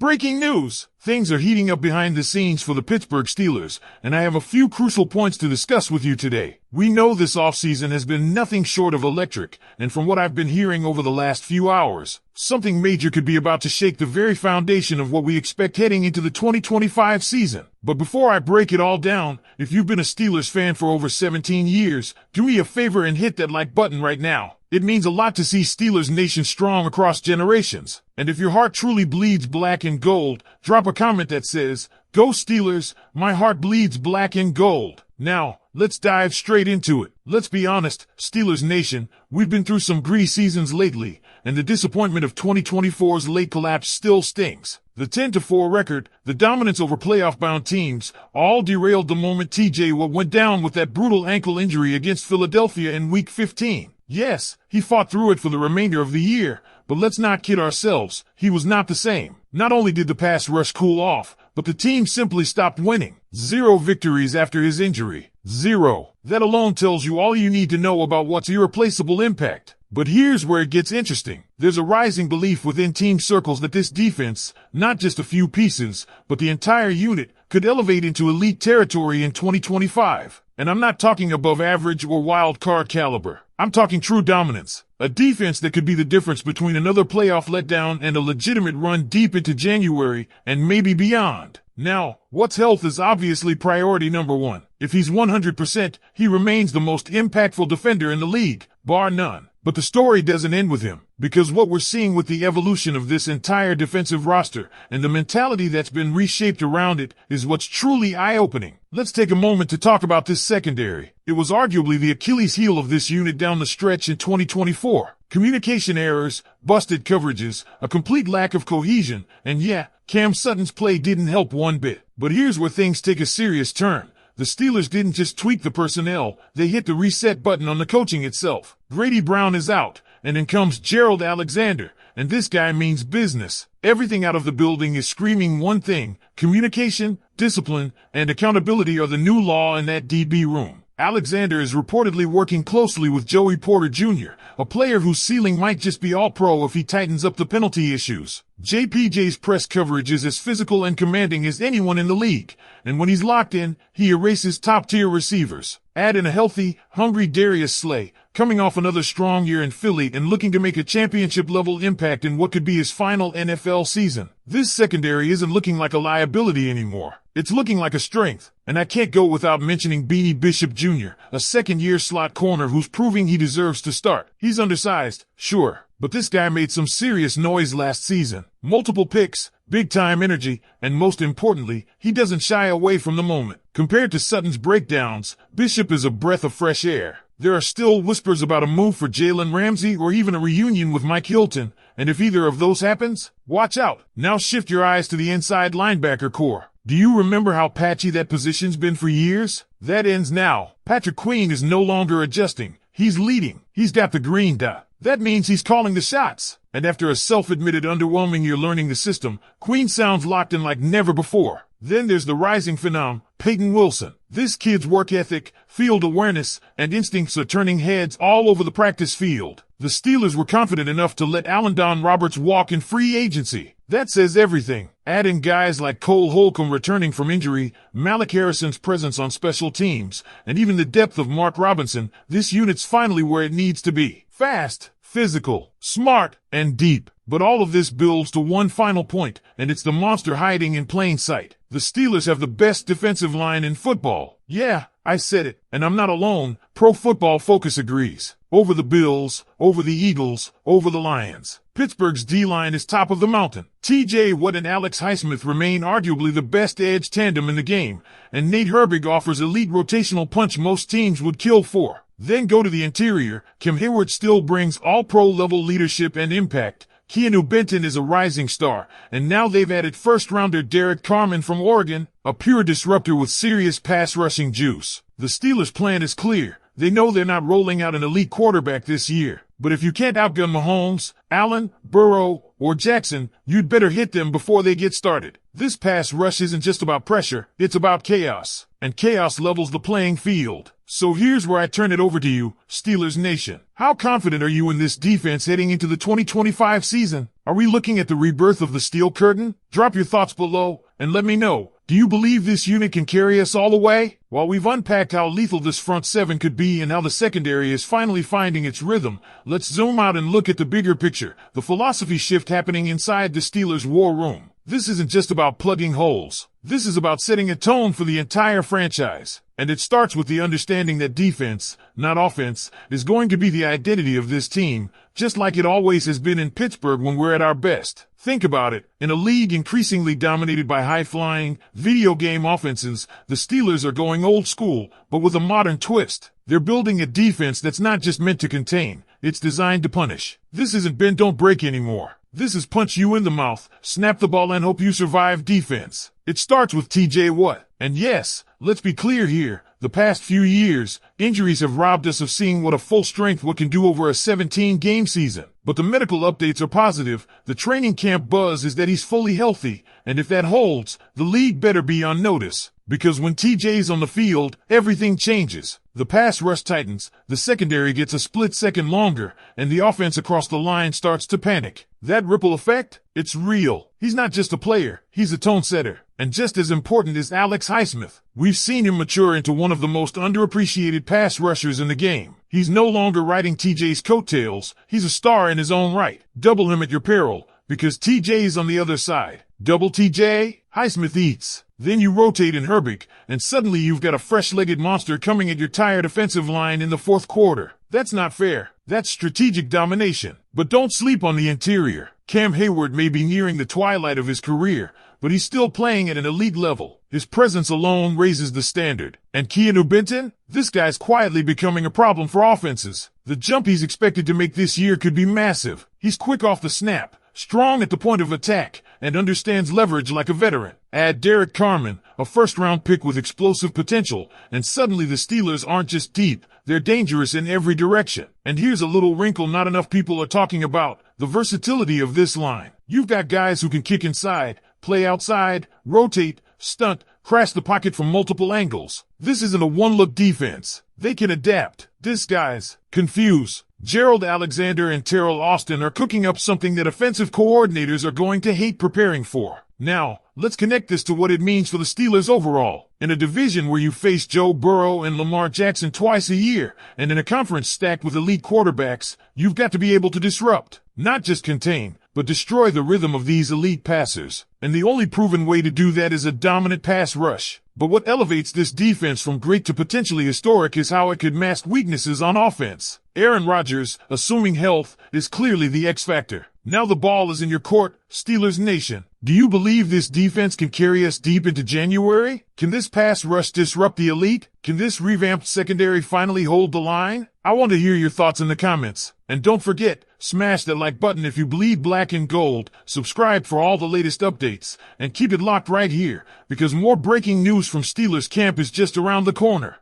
Breaking news! Things are heating up behind the scenes for the Pittsburgh Steelers, and I have a few crucial points to discuss with you today. We know this offseason has been nothing short of electric, and from what I've been hearing over the last few hours, something major could be about to shake the very foundation of what we expect heading into the 2025 season. But before I break it all down, if you've been a Steelers fan for over 17 years, do me a favor and hit that like button right now. It means a lot to see Steelers Nation strong across generations. And if your heart truly bleeds black and gold, drop a comment that says, "Go Steelers, my heart bleeds black and gold." Now, let's dive straight into it. Let's be honest, Steelers Nation, we've been through some gritty seasons lately, and the disappointment of 2024's late collapse still stings. The 10-4 record, the dominance over playoff-bound teams, all derailed the moment TJ Watt went down with that brutal ankle injury against Philadelphia in Week 15. Yes, he fought through it for the remainder of the year, but let's not kid ourselves, he was not the same. Not only did the pass rush cool off, but the team simply stopped winning. 0 victories after his injury. 0. That alone tells you all you need to know about Watt's irreplaceable impact. But here's where it gets interesting. There's a rising belief within team circles that this defense, not just a few pieces, but the entire unit, could elevate into elite territory in 2025. And I'm not talking above average or wild card caliber. I'm talking true dominance. A defense that could be the difference between another playoff letdown and a legitimate run deep into January and maybe beyond. Now, Watt's health is obviously priority number one. If he's 100%, he remains the most impactful defender in the league, bar none. But the story doesn't end with him, because what we're seeing with the evolution of this entire defensive roster and the mentality that's been reshaped around it is what's truly eye-opening. Let's take a moment to talk about this secondary. It was arguably the Achilles heel of this unit down the stretch in 2024. Communication errors, busted coverages, a complete lack of cohesion, and yeah, Cam Sutton's play didn't help one bit. But here's where things take a serious turn. The Steelers didn't just tweak the personnel, they hit the reset button on the coaching itself. Grady Brown is out, and in comes Gerald Alexander, and this guy means business. Everything out of the building is screaming one thing: communication, discipline, and accountability are the new law in that DB room. Alexander is reportedly working closely with Joey Porter Jr., a player whose ceiling might just be all-pro if he tightens up the penalty issues. JPJ's press coverage is as physical and commanding as anyone in the league, and when he's locked in, he erases top-tier receivers. Add in a healthy, hungry Darius Slay, coming off another strong year in Philly and looking to make a championship-level impact in what could be his final NFL season. This secondary isn't looking like a liability anymore. It's looking like a strength. And I can't go without mentioning Beanie Bishop Jr., a second-year slot corner who's proving he deserves to start. He's undersized, sure, but this guy made some serious noise last season. Multiple picks, big-time energy, and most importantly, he doesn't shy away from the moment. Compared to Sutton's breakdowns, Bishop is a breath of fresh air. There are still whispers about a move for Jalen Ramsey or even a reunion with Mike Hilton, and if either of those happens, watch out. Now shift your eyes to the inside linebacker core. Do you remember how patchy that position's been for years? That ends now. Patrick Queen is no longer adjusting. He's leading. He's got the green dot. That means he's calling the shots. And after a self-admitted underwhelming year learning the system, Queen sounds locked in like never before. Then there's the rising phenom, Peyton Wilson. This kid's work ethic, field awareness, and instincts are turning heads all over the practice field. The Steelers were confident enough to let Allen Roberts walk in free agency. That says everything. Add in guys like Cole Holcomb returning from injury, Malik Harrison's presence on special teams, and even the depth of Mark Robinson, this unit's finally where it needs to be. Fast, physical, smart, and deep. But all of this builds to one final point, and it's the monster hiding in plain sight. The Steelers have the best defensive line in football. Yeah, I said it, and I'm not alone. Pro Football Focus agrees. Over the Bills, over the Eagles, over the Lions. Pittsburgh's D-line is top of the mountain. TJ Watt and Alex Highsmith remain arguably the best edge tandem in the game, and Nate Herbig offers elite rotational punch most teams would kill for. Then go to the interior. Kim Hayward still brings all-pro level leadership and impact. Keanu Benton is a rising star, and now they've added first-rounder Derek Carman from Oregon, a pure disruptor with serious pass-rushing juice. The Steelers' plan is clear. They know they're not rolling out an elite quarterback this year. But if you can't outgun Mahomes, Allen, Burrow, or Jackson, you'd better hit them before they get started. This pass rush isn't just about pressure, it's about chaos. and chaos levels the playing field. So here's where I turn it over to you, Steelers Nation. How confident are you in this defense heading into the 2025 season? Are we looking at the rebirth of the Steel Curtain? Drop your thoughts below and let me know. Do you believe this unit can carry us all the way? While we've unpacked how lethal this front seven could be and how the secondary is finally finding its rhythm, let's zoom out and look at the bigger picture, the philosophy shift happening inside the Steelers' war room. This isn't just about plugging holes. This is about setting a tone for the entire franchise. And it starts with the understanding that defense, not offense, is going to be the identity of this team, just like it always has been in Pittsburgh when we're at our best. Think about it. In a league increasingly dominated by high-flying, video game offenses, the Steelers are going old school, but with a modern twist. They're building a defense that's not just meant to contain, it's designed to punish. This isn't bend don't break anymore. This is punch you in the mouth, snap the ball and hope you survive defense. It starts with TJ Watt. And yes, let's be clear here. The past few years, injuries have robbed us of seeing what a full strength Watt can do over a 17-game season. But the medical updates are positive. The training camp buzz is that he's fully healthy. And if that holds, the league better be on notice. Because when TJ's on the field, everything changes. The pass rush tightens, the secondary gets a split second longer, and the offense across the line starts to panic. That ripple effect? It's real. He's not just a player, he's a tone setter. And just as important is Alex Highsmith. We've seen him mature into one of the most underappreciated pass rushers in the game. He's no longer riding TJ's coattails, he's a star in his own right. Double him at your peril, because TJ's on the other side. Double TJ, Highsmith eats. Then you rotate in Herbig, and suddenly you've got a fresh-legged monster coming at your tired offensive line in the fourth quarter. That's not fair. That's strategic domination. But don't sleep on the interior. Cam Hayward may be nearing the twilight of his career, but he's still playing at an elite level. His presence alone raises the standard. And Keanu Benton? This guy's quietly becoming a problem for offenses. The jump he's expected to make this year could be massive. He's quick off the snap, strong at the point of attack, and understands leverage like a veteran. Add Derek Carman, a first-round pick with explosive potential, and suddenly the Steelers aren't just deep, they're dangerous in every direction. And here's a little wrinkle not enough people are talking about, the versatility of this line. You've got guys who can kick inside, play outside, rotate, stunt, crash the pocket from multiple angles. This isn't a one-look defense. They can adapt, disguise, confuse. Gerald Alexander and Terrell Austin are cooking up something that offensive coordinators are going to hate preparing for. Now, let's connect this to what it means for the Steelers overall. In a division where you face Joe Burrow and Lamar Jackson twice a year, and in a conference stacked with elite quarterbacks, you've got to be able to disrupt, not just contain, but destroy the rhythm of these elite passers. And the only proven way to do that is a dominant pass rush. But what elevates this defense from great to potentially historic is how it could mask weaknesses on offense. Aaron Rodgers, assuming health, is clearly the X factor. Now the ball is in your court, Steelers Nation. Do you believe this defense can carry us deep into January? Can this pass rush disrupt the elite? Can this revamped secondary finally hold the line? I want to hear your thoughts in the comments. And don't forget, smash that like button if you bleed black and gold, subscribe for all the latest updates, and keep it locked right here, because more breaking news from Steelers camp is just around the corner.